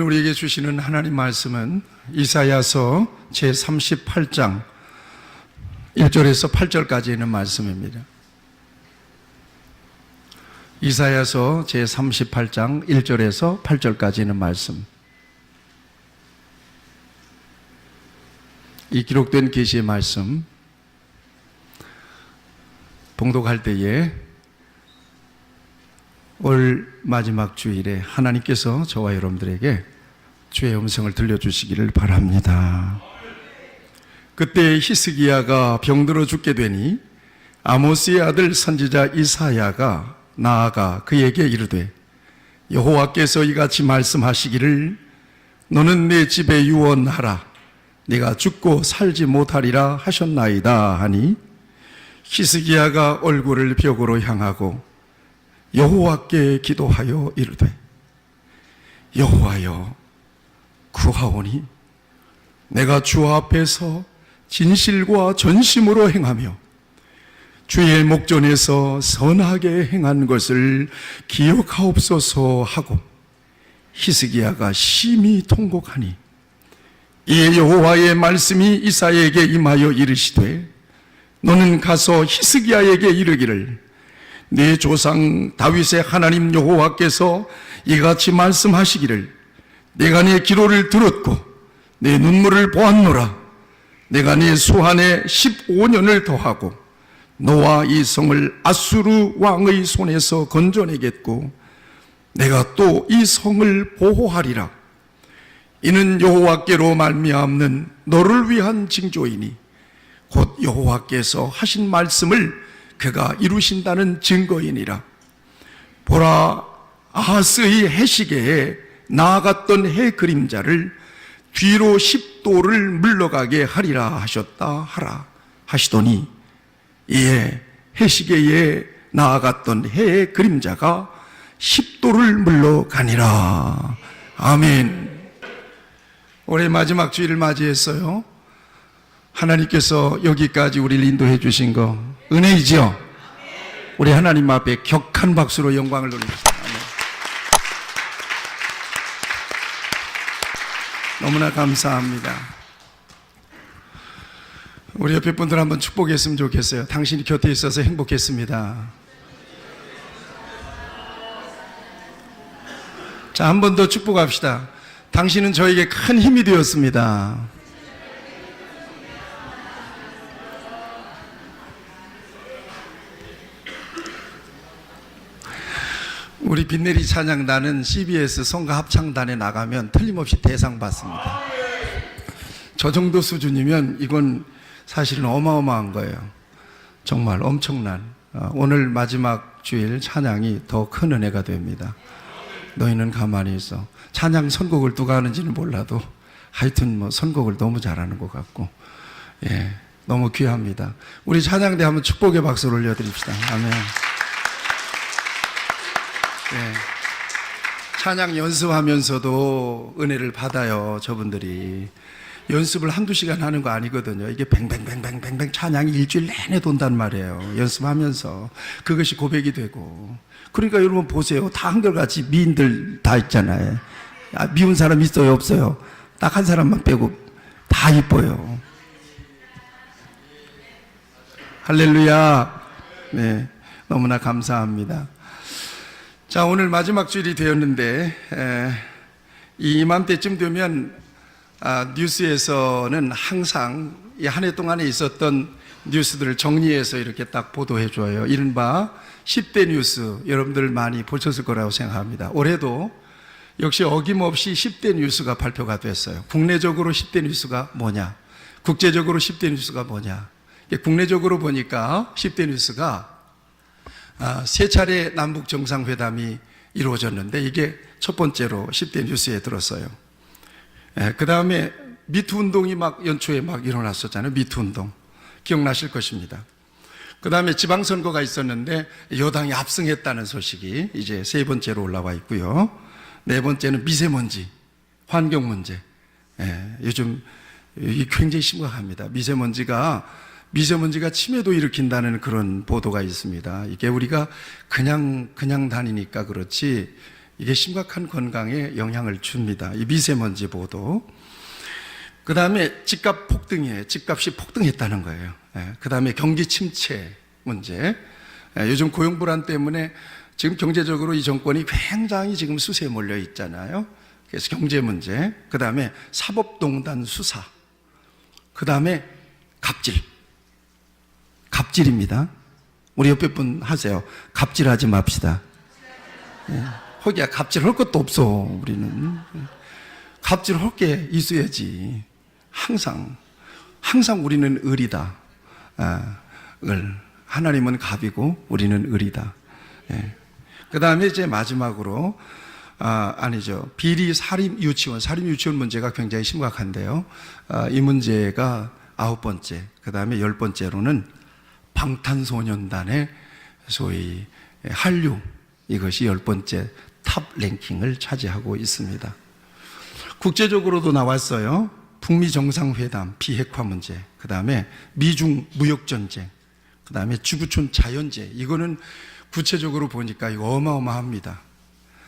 우리에게 주시는 하나님 말씀은 이사야서 제38장 1절에서 8절까지 있는 말씀입니다. 이사야서 제38장 1절에서 8절까지 있는 말씀. 이 기록된 계시의 말씀 봉독할 때에 올 마지막 주일에 하나님께서 저와 여러분들에게 주의 음성을 들려주시기를 바랍니다. 그때 히스기야가 병들어 죽게 되니 아모스의 아들 선지자 이사야가 나아가 그에게 이르되 여호와께서 이같이 말씀하시기를 너는 내 집에 유언하라 네가 죽고 살지 못하리라 하셨나이다 하니 히스기야가 얼굴을 벽으로 향하고 여호와께 기도하여 이르되 여호와여 구하오니 내가 주 앞에서 진실과 전심으로 행하며 주의 목전에서 선하게 행한 것을 기억하옵소서 하고 히스기야가 심히 통곡하니 이에 여호와의 말씀이 이사야에게 임하여 이르시되 너는 가서 히스기야에게 이르기를 내 조상 다윗의 하나님 여호와께서 이같이 말씀하시기를 내가 네 기도를 들었고 내 눈물을 보았노라. 내가 네 수한에 15년을 더하고 너와 이 성을 아수르 왕의 손에서 건져내겠고 내가 또 이 성을 보호하리라. 이는 여호와께로 말미암는 너를 위한 징조이니 곧 여호와께서 하신 말씀을 그가 이루신다는 증거이니라. 보라, 아하스의 해시계에 나아갔던 해 그림자를 뒤로 10도를 물러가게 하리라 하셨다 하라 하시더니 이에 해시계에 나아갔던 해의 그림자가 10도를 물러가니라. 아멘. 올해 마지막 주일을 맞이했어요. 하나님께서 여기까지 우리를 인도해 주신 거 은혜이지요? 우리 하나님 앞에 격한 박수로 영광을 돌립시다. 너무나 감사합니다. 우리 옆에 분들 한번 축복했으면 좋겠어요. 당신이 곁에 있어서 행복했습니다. 자, 한 번 더 축복합시다. 당신은 저에게 큰 힘이 되었습니다. 우리 빛내리 찬양단은 CBS 성가 합창단에 나가면 틀림없이 대상 받습니다. 저 정도 수준이면 이건 사실은 어마어마한 거예요. 정말 엄청난 오늘 마지막 주일 찬양이 더 큰 은혜가 됩니다. 너희는 가만히 있어. 찬양 선곡을 누가 하는지는 몰라도 하여튼 뭐 선곡을 너무 잘하는 것 같고 너무 귀합니다. 우리 찬양대 한번 축복의 박수를 올려드립시다. 아멘. 찬양 연습하면서도 은혜를 받아요. 저분들이 연습을 한두 시간 하는 거 아니거든요. 이게 뱅뱅뱅뱅뱅뱅 찬양이 일주일 내내 돈단 말이에요. 연습하면서 그것이 고백이 되고. 그러니까 여러분 보세요. 다 한결같이 미인들 다 있잖아요. 미운 사람 있어요? 없어요? 딱 한 사람만 빼고 다 이뻐요. 할렐루야. 네, 너무나 감사합니다. 자, 오늘 마지막 주일이 되었는데 이 이맘때쯤 되면 뉴스에서는 항상 이 한 해 동안에 있었던 뉴스들을 정리해서 이렇게 딱 보도해 줘요. 이른바 10대 뉴스, 여러분들 많이 보셨을 거라고 생각합니다. 올해도 역시 어김없이 10대 뉴스가 발표가 됐어요. 국내적으로 10대 뉴스가 뭐냐, 국제적으로 10대 뉴스가 뭐냐. 국내적으로 보니까 10대 뉴스가 세 차례 남북 정상회담이 이루어졌는데 이게 첫 번째로 10대 뉴스에 들었어요. 그 다음에 미투 운동이 막 연초에 막 일어났었잖아요. 미투 운동. 기억나실 것입니다. 그 다음에 지방선거가 있었는데 여당이 압승했다는 소식이 이제 세 번째로 올라와 있고요. 네 번째는 미세먼지, 환경 문제. 요즘 굉장히 심각합니다. 미세먼지가 치매도 일으킨다는 그런 보도가 있습니다. 이게 우리가 그냥 다니니까 그렇지 이게 심각한 건강에 영향을 줍니다. 이 미세먼지 보도. 그 다음에 집값 폭등이에요. 집값이 폭등했다는 거예요. 그 다음에 경기 침체 문제. 요즘 고용 불안 때문에 지금 경제적으로 이 정권이 굉장히 지금 수세에 몰려 있잖아요. 그래서 경제 문제. 그 다음에 사법농단 수사. 그 다음에 갑질입니다. 우리 옆에 분 하세요. 갑질하지 맙시다. 거기야 갑질할 것도 없어. 우리는 갑질할 게 있어야지. 항상 우리는 의리다. 하나님은 갑이고 우리는 의리다. 그 다음에 이제 마지막으로 아니죠. 비리 사립 유치원 문제가 굉장히 심각한데요. 이 문제가 9번째, 그 다음에 10번째로는 방탄소년단의 소위 한류, 이것이 10번째 탑 랭킹을 차지하고 있습니다. 국제적으로도 나왔어요. 북미 정상회담 비핵화 문제, 그 다음에 미중 무역전쟁, 그 다음에 지구촌 자연재해. 이거는 구체적으로 보니까 이거 어마어마합니다.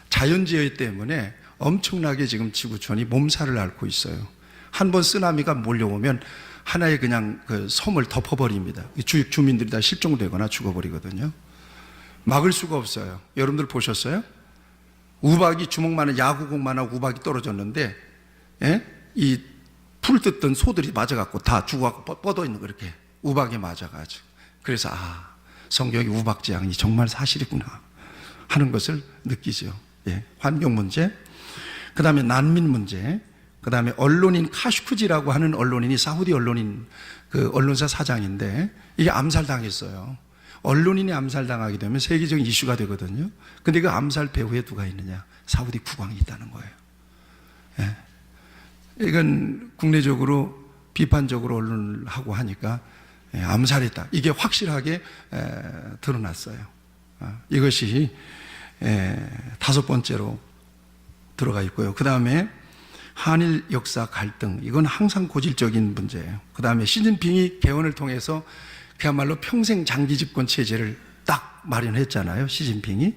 자연재해 때문에 엄청나게 지금 지구촌이 몸살을 앓고 있어요. 한번 쓰나미가 몰려오면 하나의 그냥 그 섬을 덮어버립니다. 주민들이 다 실종되거나 죽어버리거든요. 막을 수가 없어요. 여러분들 보셨어요? 우박이 주먹만한 야구공만한 우박이 떨어졌는데, 이 풀 뜯던 소들이 맞아갖고 다 죽어갖고 뻗어 있는 거, 이렇게 우박에 맞아가지고. 그래서 성경의 우박 재앙이 정말 사실이구나 하는 것을 느끼죠. 환경 문제, 그 다음에 난민 문제, 그 다음에 언론인 카슈크지라고 하는 언론인이 사우디 언론인 그 언론사 사장인데 이게 암살당했어요. 언론인이 암살당하게 되면 세계적인 이슈가 되거든요. 근데 그 암살 배후에 누가 있느냐? 사우디 국왕이 있다는 거예요. 이건 국내적으로 비판적으로 언론을 하고 하니까 암살했다. 이게 확실하게 드러났어요. 이것이 5번째로 들어가 있고요. 그 다음에 한일 역사 갈등, 이건 항상 고질적인 문제예요. 그 다음에 시진핑이 개헌을 통해서 그야말로 평생 장기 집권 체제를 딱 마련했잖아요. 시진핑이.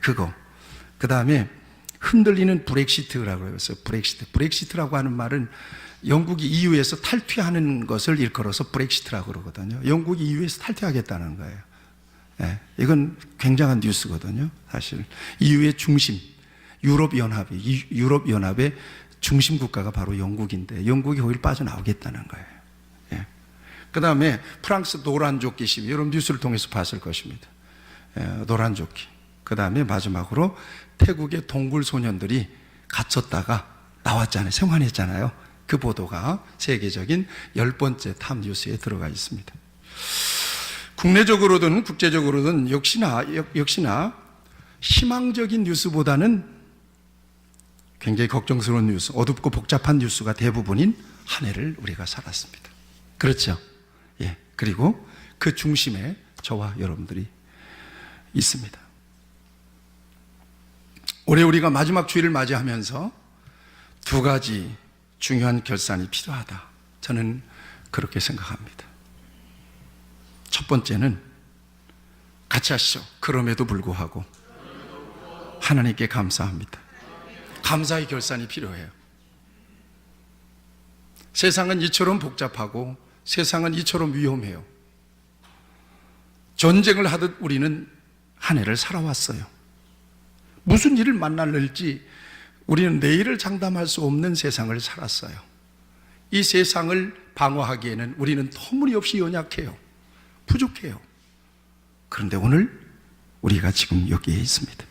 그거. 그 다음에 흔들리는 브렉시트라고 했어요. 브렉시트라고 하는 말은 영국이 EU에서 탈퇴하는 것을 일컬어서 브렉시트라고 그러거든요. 영국이 EU에서 탈퇴하겠다는 거예요. 이건 굉장한 뉴스거든요. 사실 EU의 중심, 유럽연합의 중심 국가가 바로 영국인데 영국이 거기를 빠져나오겠다는 거예요. 그 다음에 프랑스 노란조끼 시위, 여러분 뉴스를 통해서 봤을 것입니다. 노란조끼. 그 다음에 마지막으로 태국의 동굴 소년들이 갇혔다가 나왔잖아요. 생還했잖아요. 그 보도가 세계적인 10번째 탑 뉴스에 들어가 있습니다. 국내적으로든 국제적으로든 역시나 희망적인 뉴스보다는 굉장히 걱정스러운 뉴스, 어둡고 복잡한 뉴스가 대부분인 한 해를 우리가 살았습니다. 그렇죠? 그리고 그 중심에 저와 여러분들이 있습니다. 올해 우리가 마지막 주일을 맞이하면서 2가지 중요한 결산이 필요하다. 저는 그렇게 생각합니다. 첫 번째는 같이 하시죠. 그럼에도 불구하고 하나님께 감사합니다. 감사의 결산이 필요해요. 세상은 이처럼 복잡하고 세상은 이처럼 위험해요. 전쟁을 하듯 우리는 한 해를 살아왔어요. 무슨 일을 만날지 우리는 내일을 장담할 수 없는 세상을 살았어요. 이 세상을 방어하기에는 우리는 터무니없이 연약해요. 부족해요. 그런데 오늘 우리가 지금 여기에 있습니다.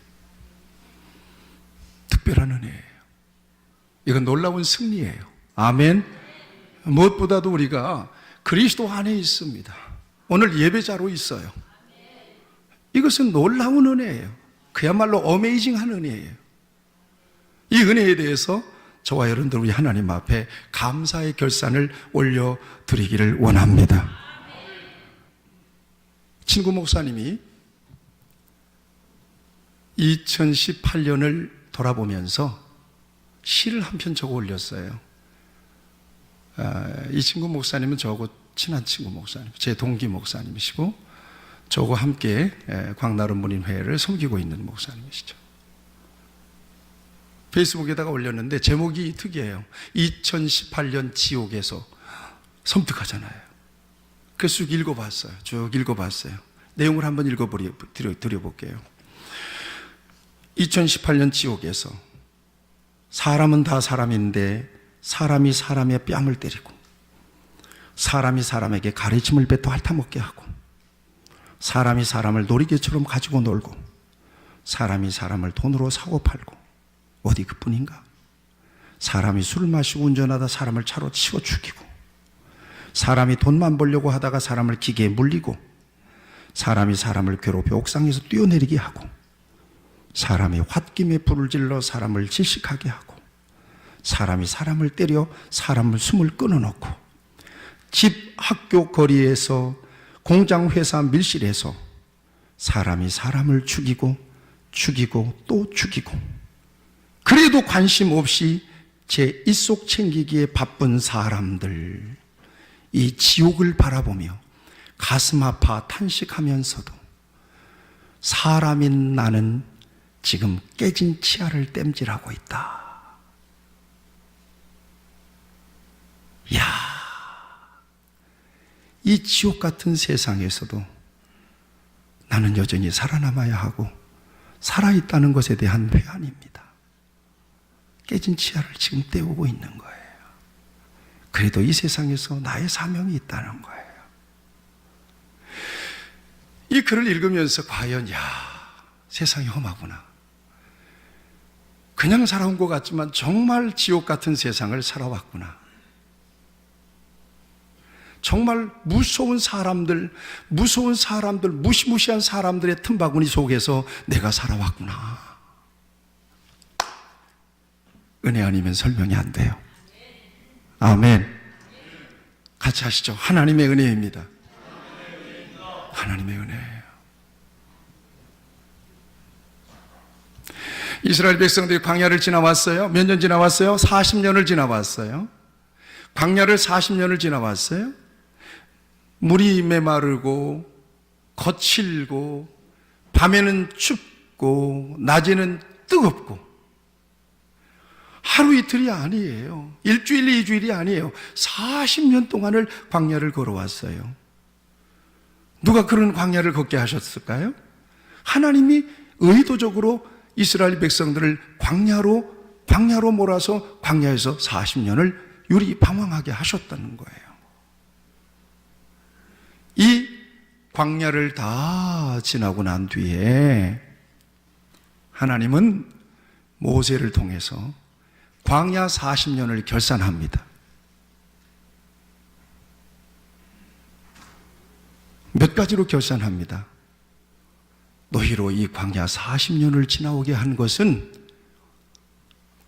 특별한 은혜예요. 이건 놀라운 승리예요. 아멘. 무엇보다도 우리가 그리스도 안에 있습니다. 오늘 예배자로 있어요. 이것은 놀라운 은혜예요. 그야말로 어메이징한 은혜예요. 이 은혜에 대해서 저와 여러분들 우리 하나님 앞에 감사의 결산을 올려드리기를 원합니다. 친구 목사님이 2018년을 돌아보면서 시를 한 편 적어 올렸어요. 이 친구 목사님은 저하고 친한 친구 목사님, 제 동기 목사님이시고 저하고 함께 광나름 문인회를 섬기고 있는 목사님이시죠. 페이스북에다가 올렸는데 제목이 특이해요. 2018년 지옥에서. 섬뜩하잖아요. 그래서 쭉 읽어봤어요. 내용을 한번 드려볼게요. 2018년 지옥에서 사람은 다 사람인데 사람이 사람의 뺨을 때리고, 사람이 사람에게 가르침을 뱉어 핥아먹게 하고, 사람이 사람을 놀이개처럼 가지고 놀고, 사람이 사람을 돈으로 사고 팔고, 어디 그뿐인가? 사람이 술을 마시고 운전하다 사람을 차로 치워 죽이고, 사람이 돈만 벌려고 하다가 사람을 기계에 물리고, 사람이 사람을 괴롭혀 옥상에서 뛰어내리게 하고, 사람이 홧김에 불을 질러 사람을 질식하게 하고, 사람이 사람을 때려 사람을 숨을 끊어놓고, 집, 학교, 거리에서, 공장, 회사, 밀실에서 사람이 사람을 죽이고 또 죽이고, 그래도 관심 없이 제 입속 챙기기에 바쁜 사람들, 이 지옥을 바라보며 가슴 아파 탄식하면서도 사람인 나는 지금 깨진 치아를 땜질하고 있다. 이야, 이 지옥 같은 세상에서도 나는 여전히 살아남아야 하고 살아있다는 것에 대한 회한입니다. 깨진 치아를 지금 때우고 있는 거예요. 그래도 이 세상에서 나의 사명이 있다는 거예요. 이 글을 읽으면서 과연 세상이 험하구나, 그냥 살아온 것 같지만 정말 지옥 같은 세상을 살아왔구나, 정말 무서운 사람들, 무시무시한 사람들의 틈바구니 속에서 내가 살아왔구나. 은혜 아니면 설명이 안 돼요. 아멘. 같이 하시죠. 하나님의 은혜입니다. 하나님의 은혜예요. 이스라엘 백성들이 광야를 지나왔어요. 몇 년 지나왔어요? 40년을 지나왔어요. 광야를 40년을 지나왔어요. 물이 메마르고 거칠고 밤에는 춥고 낮에는 뜨겁고, 하루 이틀이 아니에요. 일주일, 2주일이 아니에요. 40년 동안을 광야를 걸어왔어요. 누가 그런 광야를 걷게 하셨을까요? 하나님이 의도적으로 이스라엘 백성들을 광야로 몰아서 광야에서 40년을 유리방황하게 하셨다는 거예요. 이 광야를 다 지나고 난 뒤에 하나님은 모세를 통해서 광야 40년을 결산합니다. 몇 가지로 결산합니다. 너희로 이 광야 40년을 지나오게 한 것은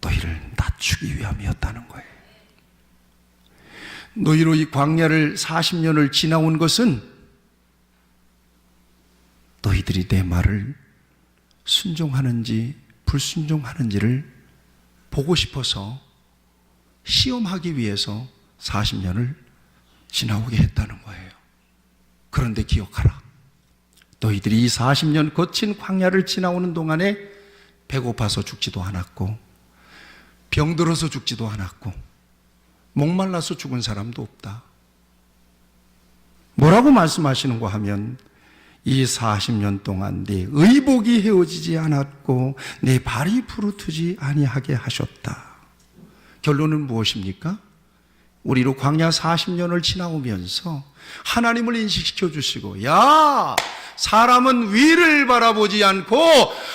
너희를 낮추기 위함이었다는 거예요. 너희로 이 광야를 40년을 지나온 것은 너희들이 내 말을 순종하는지 불순종하는지를 보고 싶어서 시험하기 위해서 40년을 지나오게 했다는 거예요. 그런데 기억하라. 너희들이 이 40년 거친 광야를 지나오는 동안에 배고파서 죽지도 않았고, 병들어서 죽지도 않았고, 목말라서 죽은 사람도 없다. 뭐라고 말씀하시는가 하면, 이 40년 동안 내 의복이 헤어지지 않았고 내 발이 부르트지 아니하게 하셨다. 결론은 무엇입니까? 우리로 광야 40년을 지나오면서 하나님을 인식시켜 주시고, 야, 사람은 위를 바라보지 않고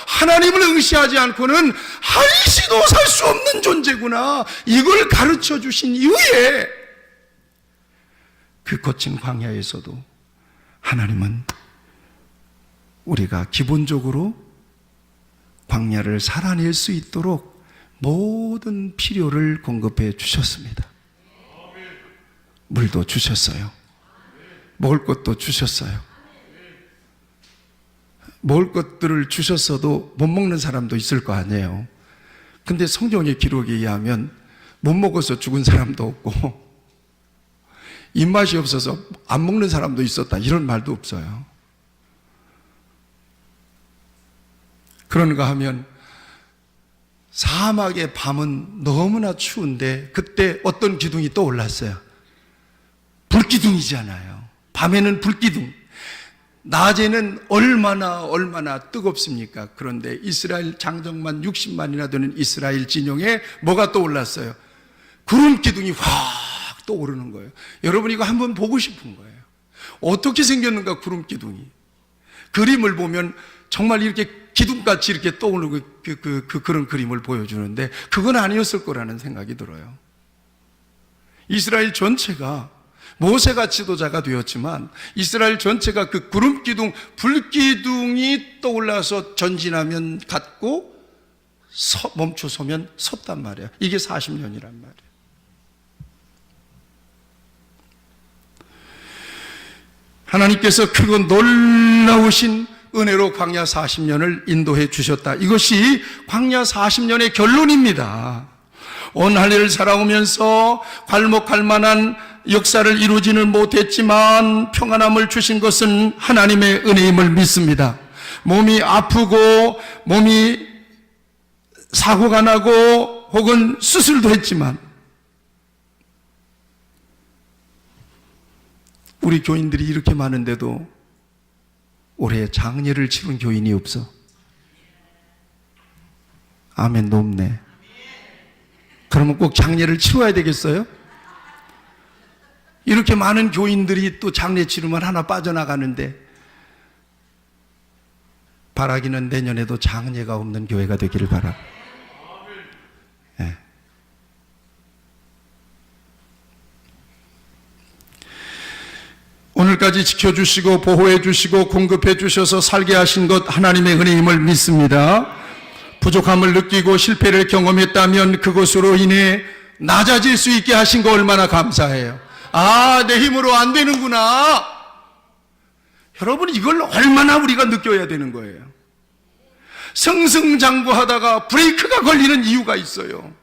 하나님을 응시하지 않고는 한시도 살 수 없는 존재구나, 이걸 가르쳐 주신 이후에 그 거친 광야에서도 하나님은 우리가 기본적으로 광야를 살아낼 수 있도록 모든 필요를 공급해 주셨습니다. 물도 주셨어요. 먹을 것도 주셨어요. 먹을 것들을 주셨어도 못 먹는 사람도 있을 거 아니에요. 근데 성경의 기록에 의하면 못 먹어서 죽은 사람도 없고 입맛이 없어서 안 먹는 사람도 있었다, 이런 말도 없어요. 그런가 하면 사막의 밤은 너무나 추운데 그때 어떤 기둥이 떠올랐어요. 불기둥이잖아요. 밤에는 불기둥, 낮에는 얼마나 뜨겁습니까? 그런데 이스라엘 장정만 60만이나 되는 이스라엘 진영에 뭐가 떠올랐어요? 구름 기둥이 확 떠오르는 거예요. 여러분 이거 한번 보고 싶은 거예요. 어떻게 생겼는가 구름 기둥이. 그림을 보면 정말 이렇게 기둥같이 이렇게 떠오르고 그런 그림을 보여주는데 그건 아니었을 거라는 생각이 들어요. 이스라엘 전체가 모세가 지도자가 되었지만 이스라엘 전체가 그 구름 기둥, 불기둥이 떠올라서 전진하면 갔고 멈춰서면 섰단 말이야. 이게 40년이란 말이에요. 하나님께서 크고 놀라우신 은혜로 광야 40년을 인도해 주셨다. 이것이 광야 40년의 결론입니다. 온 한 해를 살아오면서 괄목할 만한 역사를 이루지는 못했지만 평안함을 주신 것은 하나님의 은혜임을 믿습니다. 몸이 아프고 몸이 사고가 나고 혹은 수술도 했지만 우리 교인들이 이렇게 많은데도 올해 장례를 치른 교인이 없어. 아멘. 높네. 그러면 꼭 장례를 치러야 되겠어요? 이렇게 많은 교인들이 또 장례 치르면 하나 빠져나가는데 바라기는 내년에도 장례가 없는 교회가 되기를 바라. 네. 오늘까지 지켜주시고 보호해 주시고 공급해 주셔서 살게 하신 것 하나님의 은혜임을 믿습니다. 부족함을 느끼고 실패를 경험했다면 그것으로 인해 낮아질 수 있게 하신 거 얼마나 감사해요. 아, 내 힘으로 안 되는구나. 여러분 이걸 얼마나 우리가 느껴야 되는 거예요. 승승장구하다가 브레이크가 걸리는 이유가 있어요.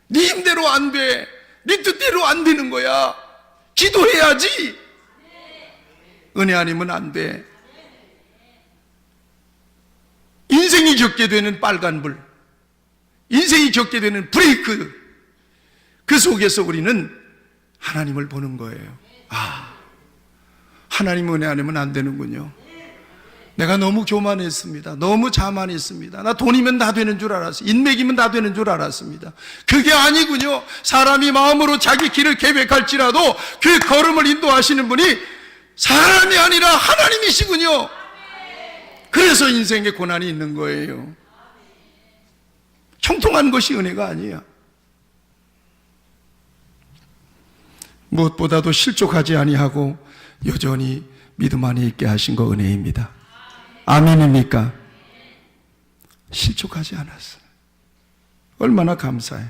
네 힘대로 안 돼. 네 뜻대로 안 되는 거야. 기도해야지. 은혜 아니면 안 돼. 인생이 겪게 되는 빨간불, 인생이 겪게 되는 브레이크, 그 속에서 우리는 하나님을 보는 거예요. 아, 하나님 은혜 아니면 안 되는군요. 내가 너무 교만했습니다. 너무 자만했습니다. 나 돈이면 다 되는 줄 알았어요. 인맥이면 다 되는 줄 알았습니다. 그게 아니군요. 사람이 마음으로 자기 길을 계획할지라도 그 걸음을 인도하시는 분이 사람이 아니라 하나님이시군요. 그래서 인생에 고난이 있는 거예요. 형통한 것이 은혜가 아니야. 무엇보다도 실족하지 아니하고 여전히 믿음 안에 있게 하신 거 은혜입니다. 아멘입니까? 실족하지 않았어요. 얼마나 감사해요.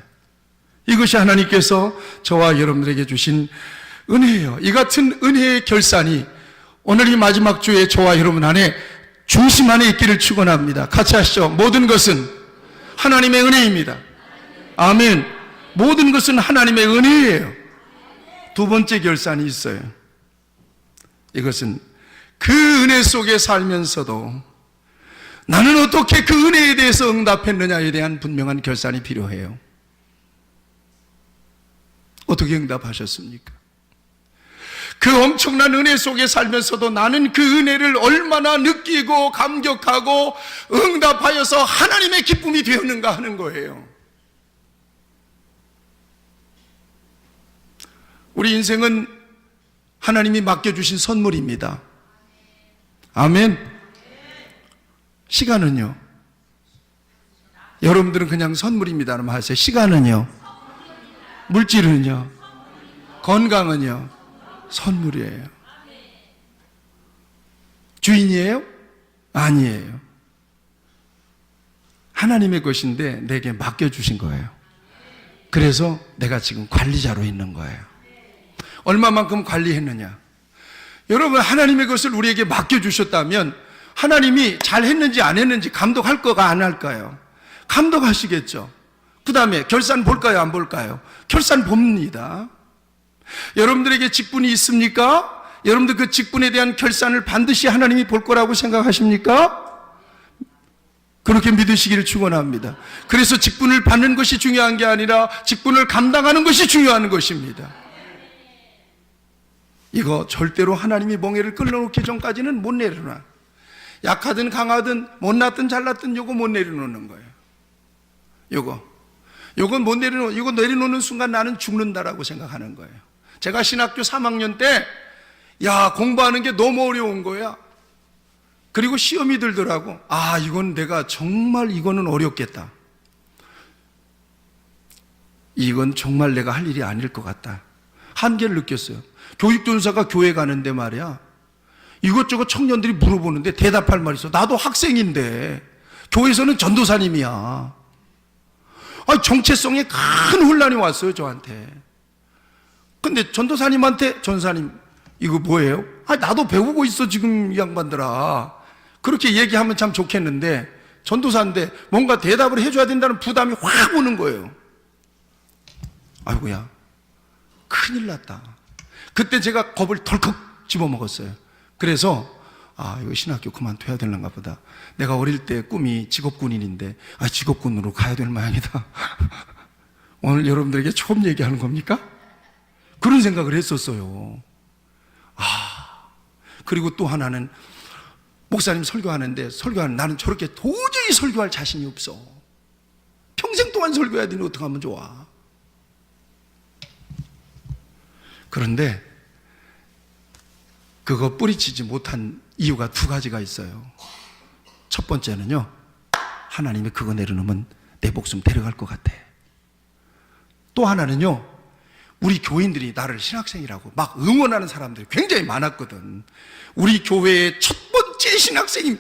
이것이 하나님께서 저와 여러분들에게 주신 은혜예요. 이 같은 은혜의 결산이 오늘 이 마지막 주에 저와 여러분 안에 중심 안에 있기를 축원합니다. 같이 하시죠. 모든 것은 하나님의 은혜입니다. 아멘. 모든 것은 하나님의 은혜예요. 두 번째 결산이 있어요. 이것은 그 은혜 속에 살면서도 나는 어떻게 그 은혜에 대해서 응답했느냐에 대한 분명한 결산이 필요해요. 어떻게 응답하셨습니까? 그 엄청난 은혜 속에 살면서도 나는 그 은혜를 얼마나 느끼고 감격하고 응답하여서 하나님의 기쁨이 되었는가 하는 거예요. 우리 인생은 하나님이 맡겨주신 선물입니다. 아멘. 시간은요? 여러분들은 그냥 선물입니다라고 하세요. 시간은요? 물질은요? 건강은요? 선물이에요. 주인이에요? 아니에요. 하나님의 것인데 내게 맡겨주신 거예요. 그래서 내가 지금 관리자로 있는 거예요. 얼마만큼 관리했느냐? 여러분, 하나님의 것을 우리에게 맡겨주셨다면 하나님이 잘했는지 안 했는지 감독할 거가 안 할까요? 감독하시겠죠. 그 다음에 결산 볼까요? 안 볼까요? 결산 봅니다. 여러분들에게 직분이 있습니까? 여러분들 그 직분에 대한 결산을 반드시 하나님이 볼 거라고 생각하십니까? 그렇게 믿으시기를 축원합니다. 그래서 직분을 받는 것이 중요한 게 아니라 직분을 감당하는 것이 중요한 것입니다. 이거 절대로 하나님이 멍에를 끌어놓기 전까지는 못 내려놔. 약하든 강하든 못났든 잘났든 요거 못 내려놓는 거예요. 요건 못 내려놓는, 이거 내려놓는 순간 나는 죽는다라고 생각하는 거예요. 제가 신학교 3학년 때, 공부하는 게 너무 어려운 거야. 그리고 시험이 들더라고. 이건 내가 정말 이거는 어렵겠다. 이건 정말 내가 할 일이 아닐 것 같다. 한계를 느꼈어요. 교육전사가 교회 가는데 말이야, 이것저것 청년들이 물어보는데 대답할 말이 있어. 나도 학생인데 교회에서는 전도사님이야. 정체성에 큰 혼란이 왔어요, 저한테. 근데 전도사님 이거 뭐예요? 나도 배우고 있어 지금 이 양반들아. 그렇게 얘기하면 참 좋겠는데, 전도사인데 뭔가 대답을 해줘야 된다는 부담이 확 오는 거예요. 아이고야, 큰일 났다. 그때 제가 겁을 덜컥 집어먹었어요. 그래서 이거 신학교 그만둬야 되는가 보다. 내가 어릴 때 꿈이 직업군인인데 직업군으로 가야 될 모양이다. 오늘 여러분들에게 처음 얘기하는 겁니까? 그런 생각을 했었어요. 그리고 또 하나는, 목사님 설교하는데 나는 저렇게 도저히 설교할 자신이 없어. 평생 동안 설교해야 되는데 어떻게 하면 좋아. 그런데 그거 뿌리치지 못한 이유가 두 가지가 있어요. 첫 번째는요, 하나님이 그거 내려놓으면 내 목숨 데려갈 것 같아. 또 하나는요, 우리 교인들이 나를 신학생이라고 막 응원하는 사람들이 굉장히 많았거든. 우리 교회의 첫 번째 신학생이,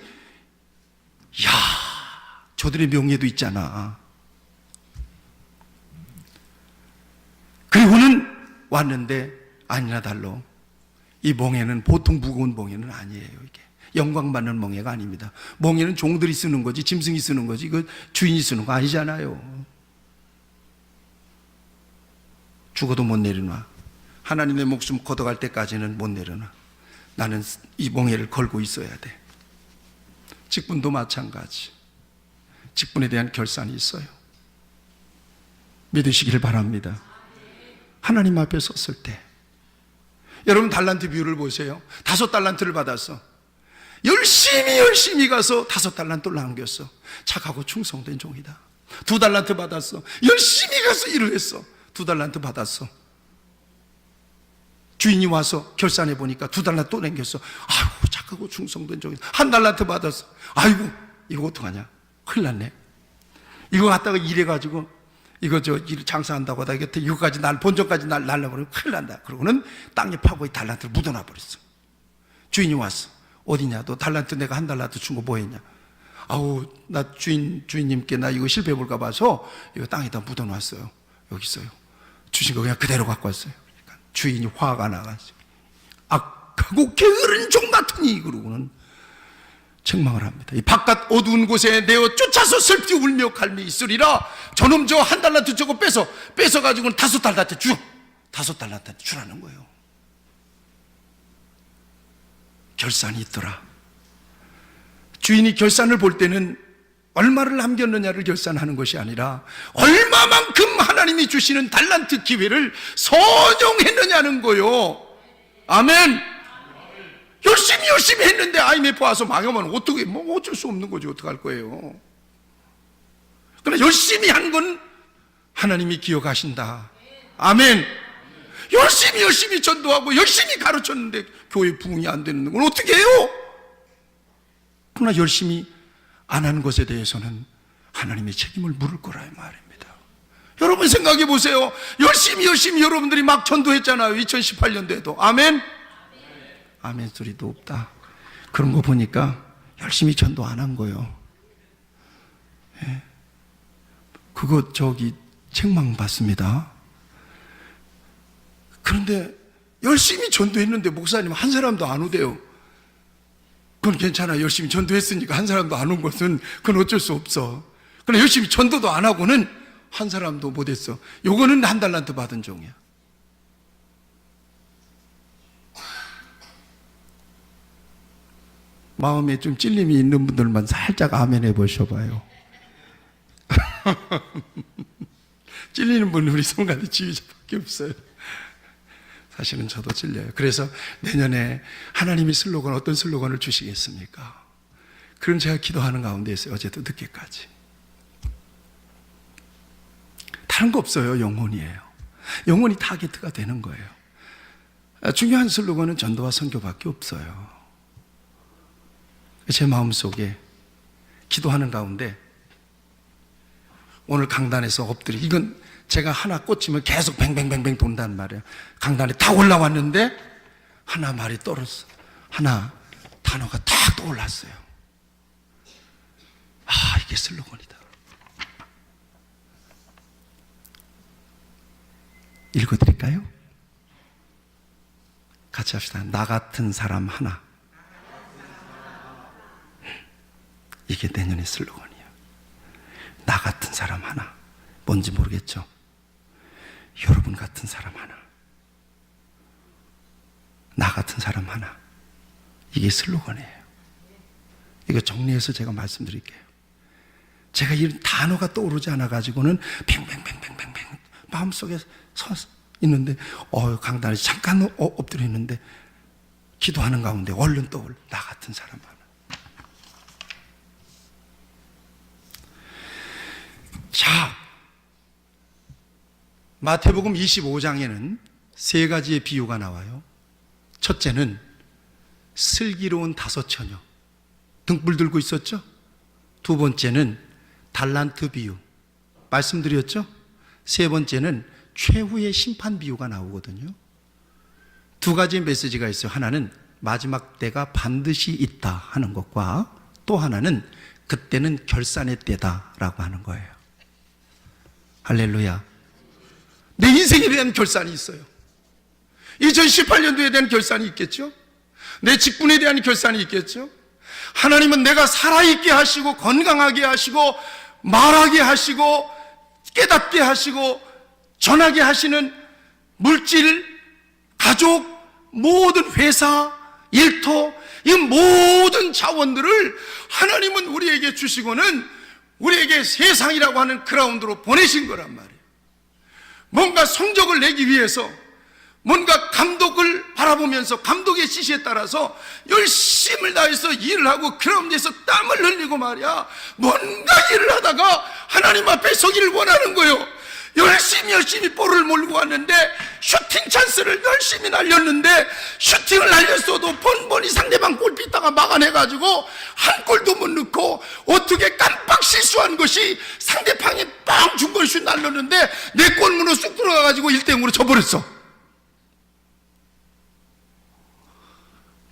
저들의 명예도 있잖아. 그리고는 왔는데 아니나 달로 이 멍에는 보통 무거운 멍에는 아니에요. 이게 영광받는 멍에가 아닙니다. 멍에는 종들이 쓰는 거지, 짐승이 쓰는 거지, 이거 주인이 쓰는 거 아니잖아요. 죽어도 못 내려놔. 하나님의 목숨 걷어갈 때까지는 못 내려놔. 나는 이 멍에를 걸고 있어야 돼. 직분도 마찬가지. 직분에 대한 결산이 있어요. 믿으시기를 바랍니다. 하나님 앞에 섰을 때, 여러분 달란트 비유를 보세요. 5달란트를 받았어. 열심히 가서 5달란트를 남겼어. 착하고 충성된 종이다. 2달란트 받았어. 열심히 가서 일을 했어. 2달란트 받았어. 주인이 와서 결산해 보니까 2달란트 또 남겼어. 아이고, 착하고 충성된 종이다. 1달란트 받았어. 아이고, 이거 어떡하냐, 큰일 났네. 이거 갖다가 일해가지고 이거 일 장사한다고 하다 이거까지 본전까지 날려버리면 큰일 난다. 그러고는 땅에 파고 이 달란트를 묻어놔 버렸어. 주인이 왔어. 어디냐, 너 달란트 내가 1달란트 준 거 뭐 했냐. 나 주인님께 나 이거 실패해 볼까 봐서 이거 땅에다 묻어놨어요. 여기 있어요. 주신 거 그냥 그대로 갖고 왔어요. 그러니까 주인이 화가 나가지고, 악하고 게으른 종 같으니, 그러고는 책망을 합니다. 이 바깥 어두운 곳에 내어 쫓아서 슬피 울며 갈미 있으리라. 저놈 저 1달란트 저거 뺏어가지고는 5달란트 주. 5달란트 주라는 거예요. 결산이 있더라. 주인이 결산을 볼 때는 얼마를 남겼느냐를 결산하는 것이 아니라 얼마만큼 하나님이 주시는 달란트 기회를 선용했느냐는 거요. 아멘. 열심히 했는데 IMF 와서 망하면 어떻게, 어쩔 수 없는 거죠. 어떡할 거예요. 그러나 열심히 한 건 하나님이 기억하신다. 아멘. 열심히 전도하고 열심히 가르쳤는데 교회 부흥이 안 되는 건 어떻게 해요? 그러나 열심히 안 한 것에 대해서는 하나님의 책임을 물을 거라, 이 말입니다. 여러분 생각해 보세요. 열심히 여러분들이 막 전도했잖아요. 2018년도에도. 아멘. 아멘 소리도 없다. 그런 거 보니까 열심히 전도 안 한 거예요. 그거 책망 받습니다. 그런데 열심히 전도했는데 목사님 한 사람도 안 오대요. 그건 괜찮아. 열심히 전도했으니까 한 사람도 안 온 것은 그건 어쩔 수 없어. 그러나 열심히 전도도 안 하고는 한 사람도 못 했어. 요거는 1달란트 받은 종이야. 마음에 좀 찔림이 있는 분들만 살짝 아멘 해보셔봐요. 찔리는 분은 우리 성가대 지휘자밖에 없어요. 사실은 저도 찔려요. 그래서 내년에 하나님이 슬로건, 어떤 슬로건을 주시겠습니까? 그럼 제가 기도하는 가운데 있어요. 어제도 늦게까지. 다른 거 없어요. 영혼이에요. 영혼이 타겟가 되는 거예요. 중요한 슬로건은 전도와 선교밖에 없어요. 제 마음속에 기도하는 가운데 오늘 강단에서 엎드려, 이건 제가 하나 꽂히면 계속 뱅뱅뱅뱅 돈단 말이에요. 강단에 다 올라왔는데 하나 말이 떨어졌어. 하나 단어가 탁 떠올랐어요. 아, 이게 슬로건이다. 읽어드릴까요? 같이 합시다. 나 같은 사람 하나. 이게 내년의 슬로건이에요. 나 같은 사람 하나. 뭔지 모르겠죠? 여러분 같은 사람 하나. 나 같은 사람 하나. 이게 슬로건이에요. 이거 정리해서 제가 말씀드릴게요. 제가 이런 단어가 떠오르지 않아가지고는 뱅뱅뱅뱅뱅뱅 마음속에 서 있는데, 강단에 잠깐 엎드려 있는데, 기도하는 가운데 얼른 떠올라. 나 같은 사람 하나. 자, 마태복음 25장에는 세 가지의 비유가 나와요. 첫째는 슬기로운 5처녀, 등불 들고 있었죠? 두 번째는 달란트 비유, 말씀드렸죠? 세 번째는 최후의 심판 비유가 나오거든요. 두 가지의 메시지가 있어요. 하나는 마지막 때가 반드시 있다 하는 것과, 또 하나는 그때는 결산의 때다라고 하는 거예요. 할렐루야. 내 인생에 대한 결산이 있어요. 2018년도에 대한 결산이 있겠죠? 내 직분에 대한 결산이 있겠죠? 하나님은 내가 살아있게 하시고, 건강하게 하시고, 말하게 하시고, 깨닫게 하시고, 전하게 하시는 물질, 가족, 모든 회사, 일터, 이 모든 자원들을 하나님은 우리에게 주시고는 우리에게 세상이라고 하는 그라운드로 보내신 거란 말이에요. 뭔가 성적을 내기 위해서, 뭔가 감독을 바라보면서 감독의 지시에 따라서 열심을 다해서 일을 하고 그라운드에서 땀을 흘리고 말이야, 뭔가 일을 하다가 하나님 앞에 서기를 원하는 거예요. 열심히 볼을 몰고 왔는데, 슈팅 찬스를 열심히 날렸는데, 슈팅을 날렸어도 번번이 상대방 골피다가 막아내가지고 한 골도 못 넣고, 어떻게 깜빡 실수한 것이 상대방이 빵 중거리슛 날렸는데 내 골문으로 쑥 들어가가지고 1대0으로 져버렸어.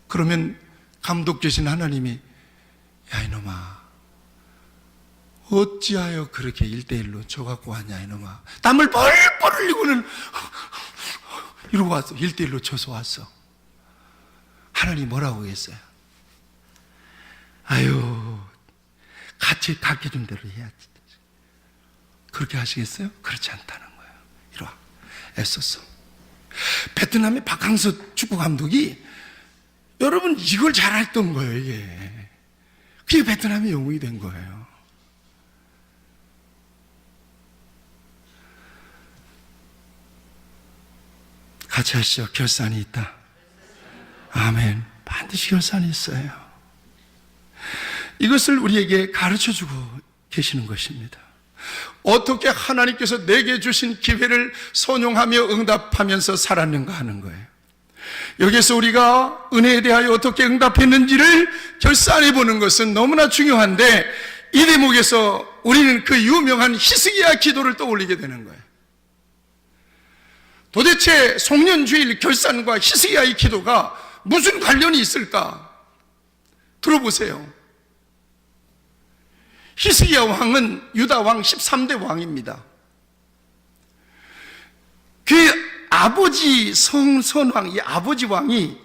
그러면 감독 되신 하나님이, 야 이놈아, 어찌하여 그렇게 1대1로 져갖고 왔냐 이놈아. 땀을 뻘뻘 흘리고는 이러고 왔어. 1대1로 져서 왔어. 하나님 뭐라고 했어요? 아유, 같이 가르쳐준 대로 해야지. 그렇게 하시겠어요? 그렇지 않다는 거예요. 이리와, 애썼어. 베트남의 박항서 축구 감독이, 여러분 이걸 잘했던 거예요. 이게 그게 베트남의 영웅이 된 거예요. 같이 하시죠. 결산이 있다. 아멘. 반드시 결산이 있어요. 이것을 우리에게 가르쳐주고 계시는 것입니다. 어떻게 하나님께서 내게 주신 기회를 선용하며 응답하면서 살았는가 하는 거예요. 여기서 우리가 은혜에 대하여 어떻게 응답했는지를 결산해 보는 것은 너무나 중요한데, 이 대목에서 우리는 그 유명한 히스기야 기도를 떠올리게 되는 거예요. 도대체 송년주일 결산과 히스기야의 기도가 무슨 관련이 있을까? 들어보세요. 히스기야 왕은 유다 왕 13대 왕입니다. 그 아버지 선왕, 이 아버지 왕이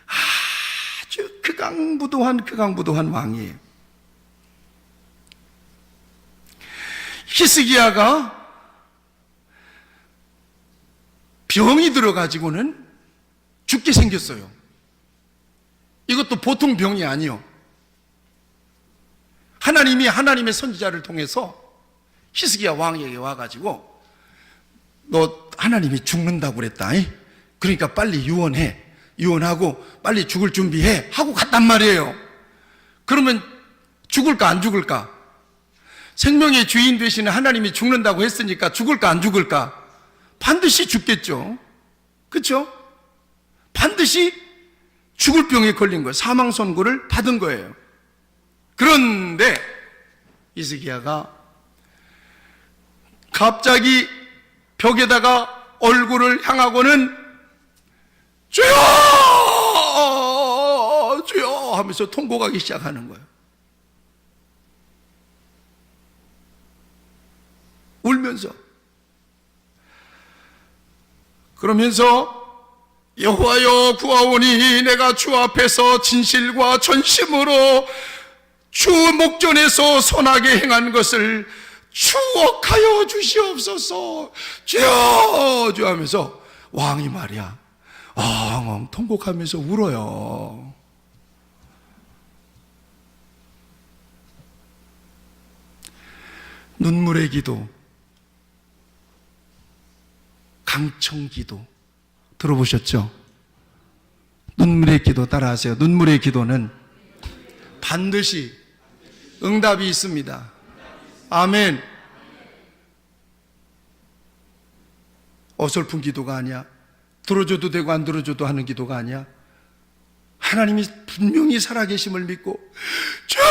아주 극강부도한 왕이에요. 히스기야가 병이 들어가지고는 죽게 생겼어요. 이것도 보통 병이 아니요. 하나님이 하나님의 선지자를 통해서 히스기야 왕에게 와가지고 너 하나님이 죽는다고 그랬다. 그러니까 빨리 유언해. 유언하고 빨리 죽을 준비해. 하고 갔단 말이에요. 그러면 죽을까 안 죽을까? 생명의 주인 되시는 하나님이 죽는다고 했으니까 죽을까 안 죽을까? 반드시 죽겠죠. 그렇죠? 반드시 죽을 병에 걸린 거예요. 사망 선고를 받은 거예요. 그런데 히스기야가 갑자기 벽에다가 얼굴을 향하고는 주여! 주여! 하면서 통곡하기 시작하는 거예요. 울면서. 그러면서 여호와여 구하오니 내가 주 앞에서 진실과 전심으로 주 목전에서 선하게 행한 것을 추억하여 주시옵소서. 주여! 주여 하면서 왕이 말이야 엉엉 통곡하면서 울어요. 눈물의 기도, 강청 기도 들어보셨죠? 눈물의 기도 따라하세요. 눈물의 기도는 반드시 응답이 있습니다. 아멘. 어설픈 기도가 아니야. 들어줘도 되고 안 들어줘도 하는 기도가 아니야. 하나님이 분명히 살아계심을 믿고 주여!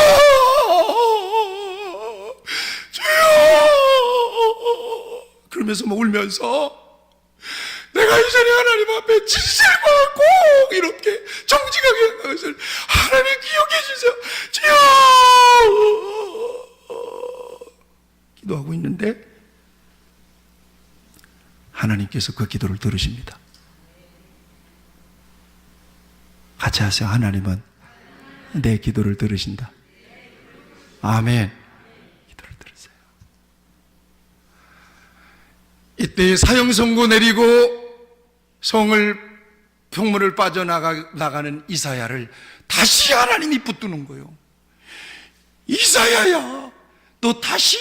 주여! 그러면서 울면서 내가 이전에 하나님 앞에 진실과 꼭 이렇게 정직하게 한 것을 하나님 기억해 주세요. 주여! 기도하고 있는데 하나님께서 그 기도를 들으십니다. 같이 하세요. 하나님은 내 기도를 들으신다. 아멘. 기도를 들으세요. 이때 사형선고 내리고 성을 병문을 빠져나가는 이사야를 다시 하나님이 붙드는 거예요. 이사야야, 너 다시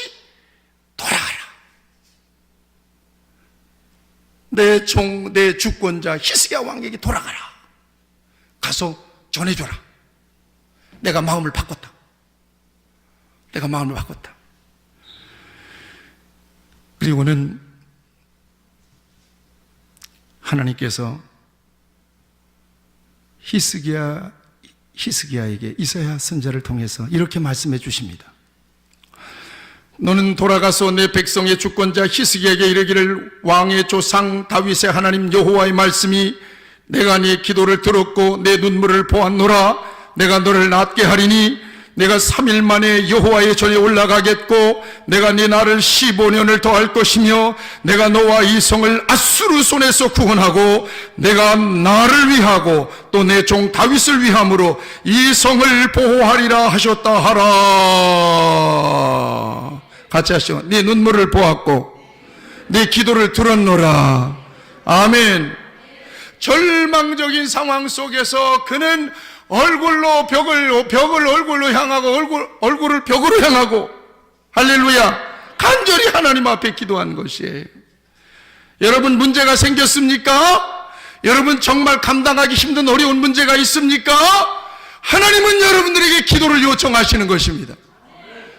돌아가라. 내 종, 내 주권자 히스기야 왕에게 돌아가라. 가서 전해줘라. 내가 마음을 바꿨다. 내가 마음을 바꿨다. 그리고는 하나님께서 히스기야에게 이사야 선지자를 통해서 이렇게 말씀해 주십니다. 너는 돌아가서 내 백성의 주권자 히스기야에게 이르기를 왕의 조상 다윗의 하나님 여호와의 말씀이 내가 네 기도를 들었고 내 눈물을 보았노라. 내가 너를 낫게 하리니 내가 3일 만에 여호와의 전에 올라가겠고 내가 네 날을 15년을 더할 것이며 내가 너와 이 성을 아수르 손에서 구원하고 내가 나를 위하고 또 내 종 다윗을 위함으로 이 성을 보호하리라 하셨다 하라. 같이 하시죠. 네 눈물을 보았고 네 기도를 들었노라. 아멘. 절망적인 상황 속에서 그는 얼굴로 벽을 얼굴로 향하고 얼굴을 벽으로 향하고 할렐루야 간절히 하나님 앞에 기도한 것이에요. 여러분 문제가 생겼습니까? 여러분 정말 감당하기 힘든 어려운 문제가 있습니까? 하나님은 여러분들에게 기도를 요청하시는 것입니다.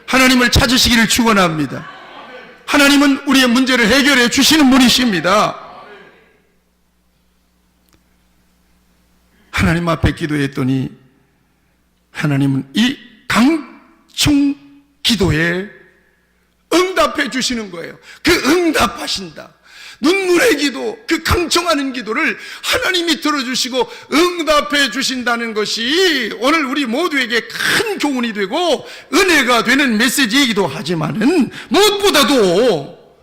하나님을 찾으시기를 축원합니다. 하나님은 우리의 문제를 해결해 주시는 분이십니다. 하나님 앞에 기도했더니 하나님은 이 강청 기도에 응답해 주시는 거예요. 그 응답하신다. 눈물의 기도, 그 강청하는 기도를 하나님이 들어주시고 응답해 주신다는 것이 오늘 우리 모두에게 큰 교훈이 되고 은혜가 되는 메시지이기도 하지만은 무엇보다도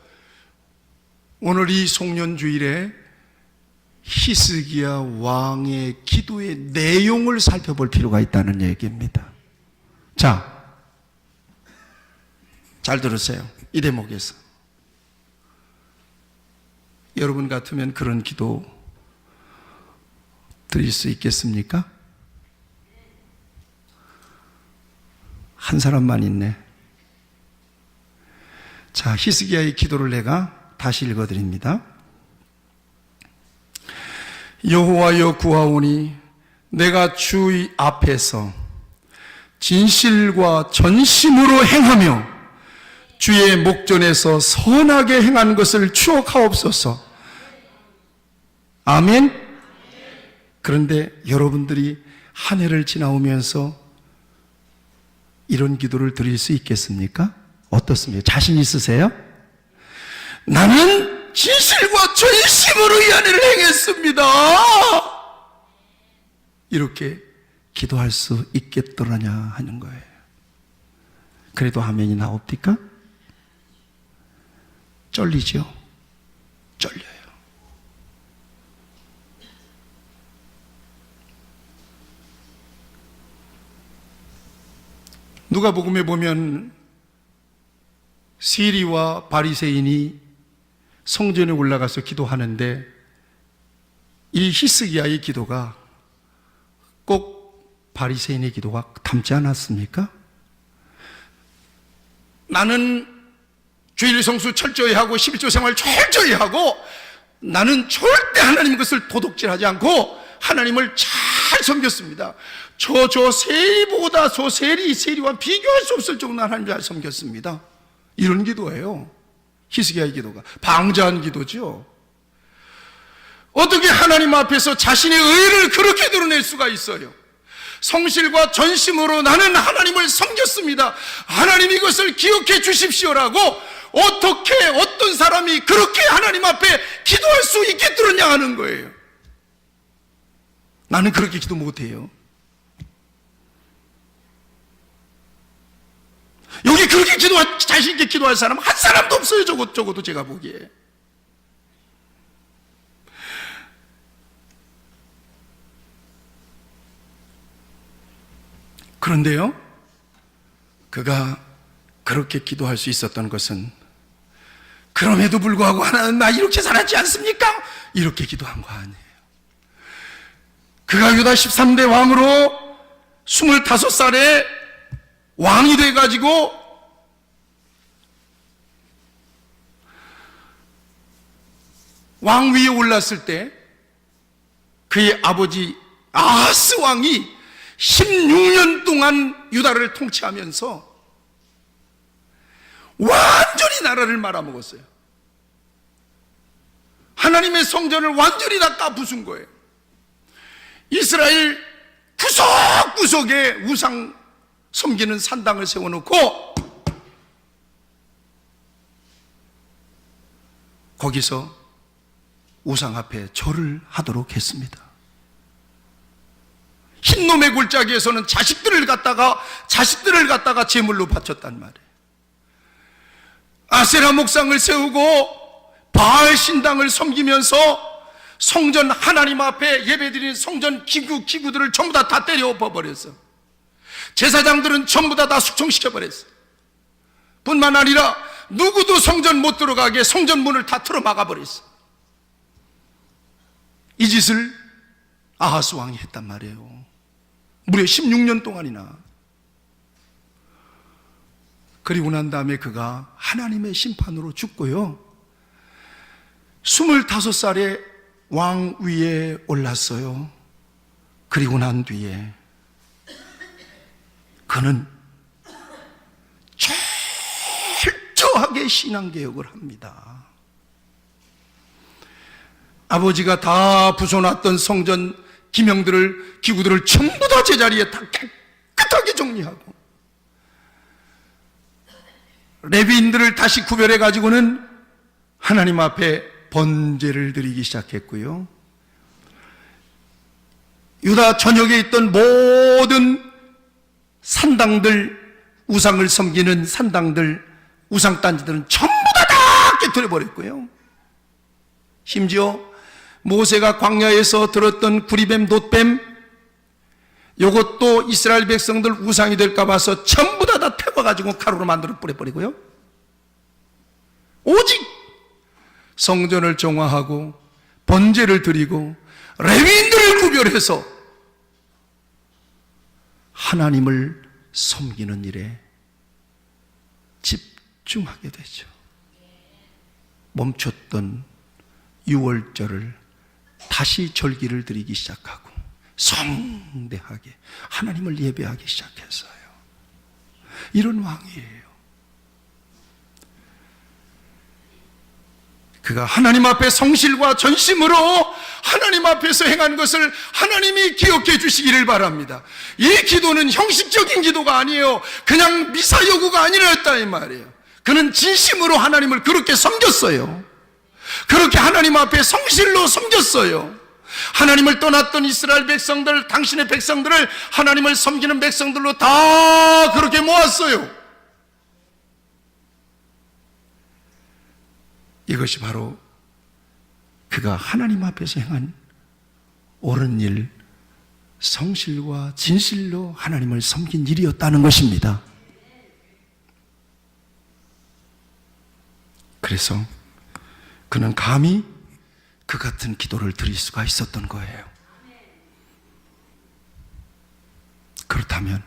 오늘 이 송년주일에 히스기야 왕의 기도의 내용을 살펴볼 필요가 있다는 얘기입니다. 자, 잘 들으세요. 이 대목에서 여러분 같으면 그런 기도 드릴 수 있겠습니까? 한 사람만 있네. 자, 히스기야의 기도를 내가 다시 읽어드립니다. 여호와여 구하오니 내가 주 앞에서 진실과 전심으로 행하며 주의 목전에서 선하게 행한 것을 추억하옵소서. 아멘. 그런데 여러분들이 한 해를 지나오면서 이런 기도를 드릴 수 있겠습니까? 어떻습니까? 자신 있으세요? 나는 진실과 전심으로 이 한 해를 행했습니다. 이렇게 기도할 수 있겠더라냐 하는 거예요. 그래도 아멘이 나옵니까? 쩔리죠? 쩔려요. 누가복음에 보면 세리와 바리새인이 성전에 올라가서 기도하는데 이 히스기야의 기도가 꼭 바리새인의 기도가 닮지 않았습니까? 나는 주일 성수 철저히 하고 11조 생활 철저히 하고 나는 절대 하나님 것을 도둑질하지 않고 하나님을 잘 섬겼습니다. 저 세리보다 저 세리와 비교할 수 없을 정도로 하나님 잘 섬겼습니다. 이런 기도예요. 히스기야의 기도가 방자한 기도죠. 어떻게 하나님 앞에서 자신의 의를 그렇게 드러낼 수가 있어요? 성실과 전심으로 나는 하나님을 섬겼습니다. 하나님 이것을 기억해 주십시오라고 어떻게 어떤 사람이 그렇게 하나님 앞에 기도할 수 있겠느냐 하는 거예요. 나는 그렇게 기도 못해요. 여기 그렇게 자신 있게 기도할 사람 한 사람도 없어요. 적어도 제가 보기에. 그런데요, 그가 그렇게 기도할 수 있었던 것은 그럼에도 불구하고 하나는 나 이렇게 살았지 않습니까? 이렇게 기도한 거 아니에요. 그가 유다 13대 왕으로 25살에 왕이 돼가지고 왕 위에 올랐을 때 그의 아버지 아하스 왕이 16년 동안 유다를 통치하면서 완전히 나라를 말아먹었어요. 하나님의 성전을 완전히 다 까부순 거예요. 이스라엘 구석구석에 우상 섬기는 산당을 세워놓고 거기서 우상 앞에 절을 하도록 했습니다. 흰놈의 골짜기에서는 자식들을 갖다가 제물로 바쳤단 말이에요. 아세라 목상을 세우고 바알 신당을 섬기면서 성전 하나님 앞에 예배드리는 성전 기구들을 전부 다 때려 엎어버렸어. 제사장들은 전부 다 숙청시켜버렸어. 뿐만 아니라 누구도 성전 못 들어가게 성전 문을 다 틀어 막아버렸어. 이 짓을 아하스 왕이 했단 말이에요. 무려 16년 동안이나. 그리고 난 다음에 그가 하나님의 심판으로 죽고요, 25살에 왕 위에 올랐어요. 그리고 난 뒤에 그는 철저하게 신앙개혁을 합니다. 아버지가 다 부숴놨던 성전 기구들을 전부 다 제자리에 다 깨끗하게 정리하고, 레위인들을 다시 구별해 가지고는 하나님 앞에 번제를 드리기 시작했고요, 유다 전역에 있던 모든 산당들, 우상을 섬기는 산당들, 우상단지들은 전부 다 깨트려버렸고요, 심지어 모세가 광야에서 들었던 구리뱀, 놋뱀, 이것도 이스라엘 백성들 우상이 될까 봐서 전부 다 태워가지고 가루로 만들어 뿌려버리고요, 오직 성전을 정화하고 번제를 드리고 레위인들을 구별해서 하나님을 섬기는 일에 집중하게 되죠. 멈췄던 6월절을 다시 절기를 드리기 시작하고 성대하게 하나님을 예배하기 시작했어요. 이런 왕이에요. 그가 하나님 앞에 성실과 전심으로 하나님 앞에서 행한 것을 하나님이 기억해 주시기를 바랍니다. 이 기도는 형식적인 기도가 아니에요. 그냥 미사 요구가 아니었다 이 말이에요. 그는 진심으로 하나님을 그렇게 섬겼어요. 그렇게 하나님 앞에 성실로 섬겼어요. 하나님을 떠났던 이스라엘 백성들, 당신의 백성들을 하나님을 섬기는 백성들로 다 그렇게 모았어요. 이것이 바로 그가 하나님 앞에서 행한 옳은 일, 성실과 진실로 하나님을 섬긴 일이었다는 것입니다. 그래서 그는 감히 그 같은 기도를 드릴 수가 있었던 거예요. 그렇다면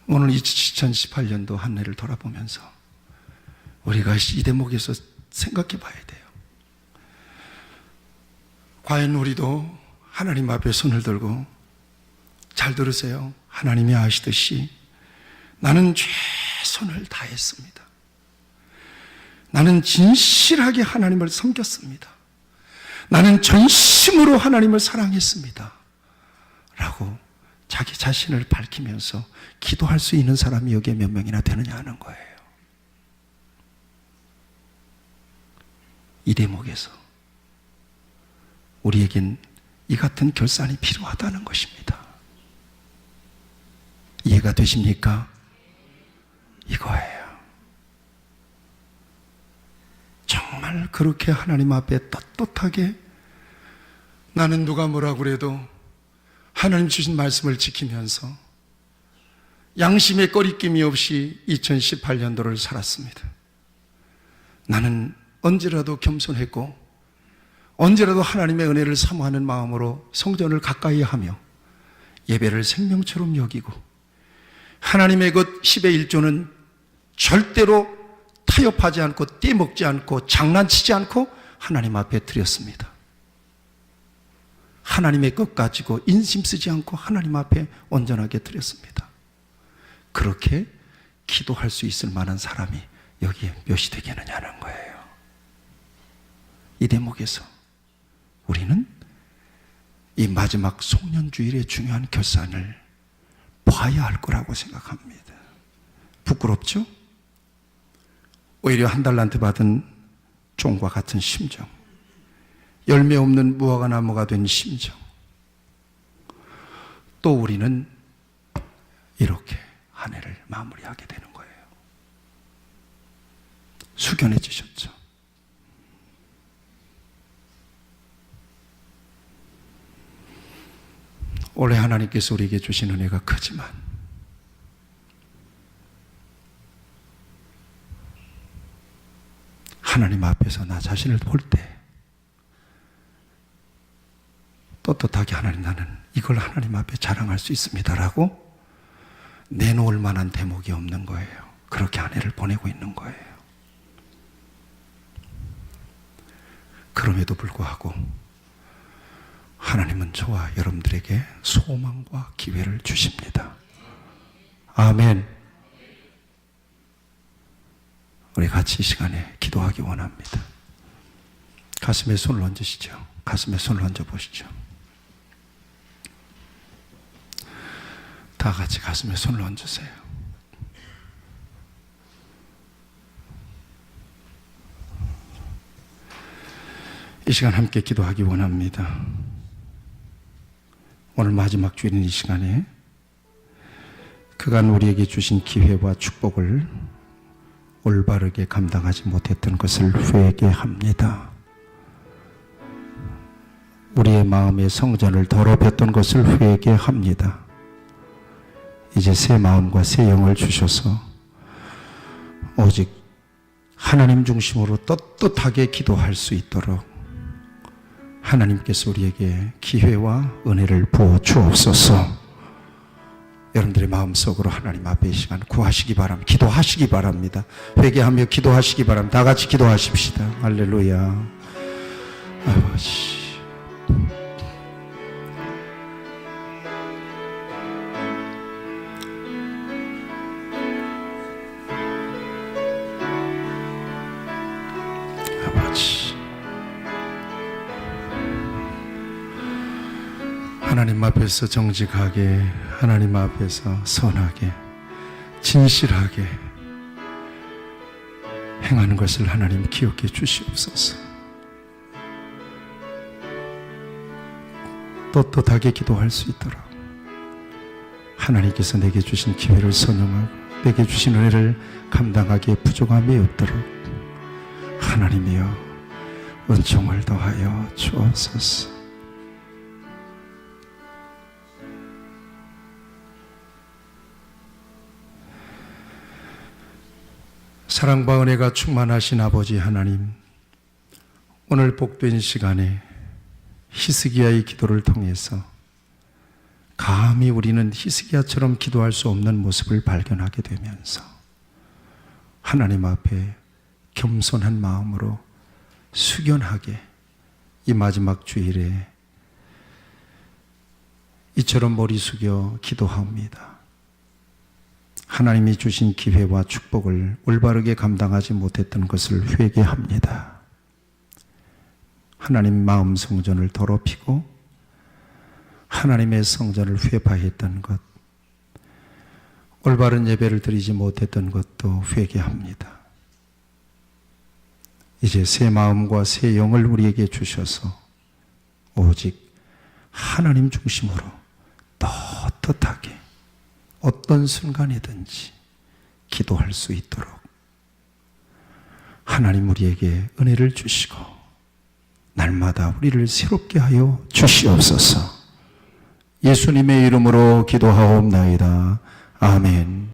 오늘 2018년도 한 해를 돌아보면서 우리가 이 대목에서 생각해 봐야 돼요. 과연 우리도 하나님 앞에 손을 들고, 잘 들으세요. 하나님이 아시듯이 나는 최선을 다했습니다. 나는 진실하게 하나님을 섬겼습니다. 나는 전심으로 하나님을 사랑했습니다. 라고 자기 자신을 밝히면서 기도할 수 있는 사람이 여기에 몇 명이나 되느냐 하는 거예요. 이 대목에서 우리에겐 이 같은 결산이 필요하다는 것입니다. 이해가 되십니까? 이거예요. 정말 그렇게 하나님 앞에 떳떳하게 나는 누가 뭐라 그래도 하나님 주신 말씀을 지키면서 양심의 꺼리낌이 없이 2018년도를 살았습니다. 나는 언제라도 겸손했고 언제라도 하나님의 은혜를 사모하는 마음으로 성전을 가까이 하며 예배를 생명처럼 여기고 하나님의 것 10의 1조는 절대로 타협하지 않고 떼먹지 않고 장난치지 않고 하나님 앞에 드렸습니다. 하나님의 것 가지고 인심 쓰지 않고 하나님 앞에 온전하게 드렸습니다. 그렇게 기도할 수 있을 만한 사람이 여기에 몇이 되겠느냐는 거예요. 이 대목에서 우리는 이 마지막 송년주일의 중요한 결산을 봐야 할 거라고 생각합니다. 부끄럽죠? 오히려 한 달란트 받은 종과 같은 심정, 열매 없는 무화과 나무가 된 심정. 또 우리는 이렇게 한 해를 마무리하게 되는 거예요. 숙연해지셨죠? 올해 하나님께서 우리에게 주신 은혜가 크지만 하나님 앞에서 나 자신을 볼 때 떳떳하게 하나님, 나는 이걸 하나님 앞에 자랑할 수 있습니다라고 내놓을 만한 대목이 없는 거예요. 그렇게 한 해를 보내고 있는 거예요. 그럼에도 불구하고 하나님은 저와 여러분들에게 소망과 기회를 주십니다. 아멘. 우리 같이 이 시간에 기도하기 원합니다. 가슴에 손을 얹으시죠. 가슴에 손을 얹어 보시죠. 다 같이 가슴에 손을 얹으세요. 이 시간 함께 기도하기 원합니다. 오늘 마지막 주일인 이 시간에 그간 우리에게 주신 기회와 축복을 올바르게 감당하지 못했던 것을 회개합니다. 우리의 마음의 성전을 더럽혔던 것을 회개합니다. 이제 새 마음과 새 영을 주셔서 오직 하나님 중심으로 떳떳하게 기도할 수 있도록 하나님께서 우리에게 기회와 은혜를 부어 주옵소서. 여러분들의 마음속으로 하나님 앞에 이 시간 구하시기 바랍니다. 기도하시기 바랍니다. 회개하며 기도하시기 바랍니다. 다 같이 기도하십시다. 할렐루야. 아버지, 아버지, 하나님 앞에서 정직하게, 하나님 앞에서 선하게, 진실하게 행하는 것을 하나님 기억해 주시옵소서. 떳떳하게 기도할 수 있도록 하나님께서 내게 주신 기회를 선용하고 내게 주신 은혜를 감당하기에 부족함이 없도록 하나님이여 은총을 더하여 주옵소서. 사랑과 은혜가 충만하신 아버지 하나님, 오늘 복된 시간에 히스기야의 기도를 통해서 감히 우리는 히스기야처럼 기도할 수 없는 모습을 발견하게 되면서 하나님 앞에 겸손한 마음으로 숙연하게 이 마지막 주일에 이처럼 머리 숙여 기도하옵니다. 하나님이 주신 기회와 축복을 올바르게 감당하지 못했던 것을 회개합니다. 하나님 마음 성전을 더럽히고 하나님의 성전을 회파했던 것, 올바른 예배를 드리지 못했던 것도 회개합니다. 이제 새 마음과 새 영을 우리에게 주셔서 오직 하나님 중심으로 떳떳하게 어떤 순간이든지 기도할 수 있도록 하나님 우리에게 은혜를 주시고 날마다 우리를 새롭게 하여 주시옵소서. 예수님의 이름으로 기도하옵나이다. 아멘.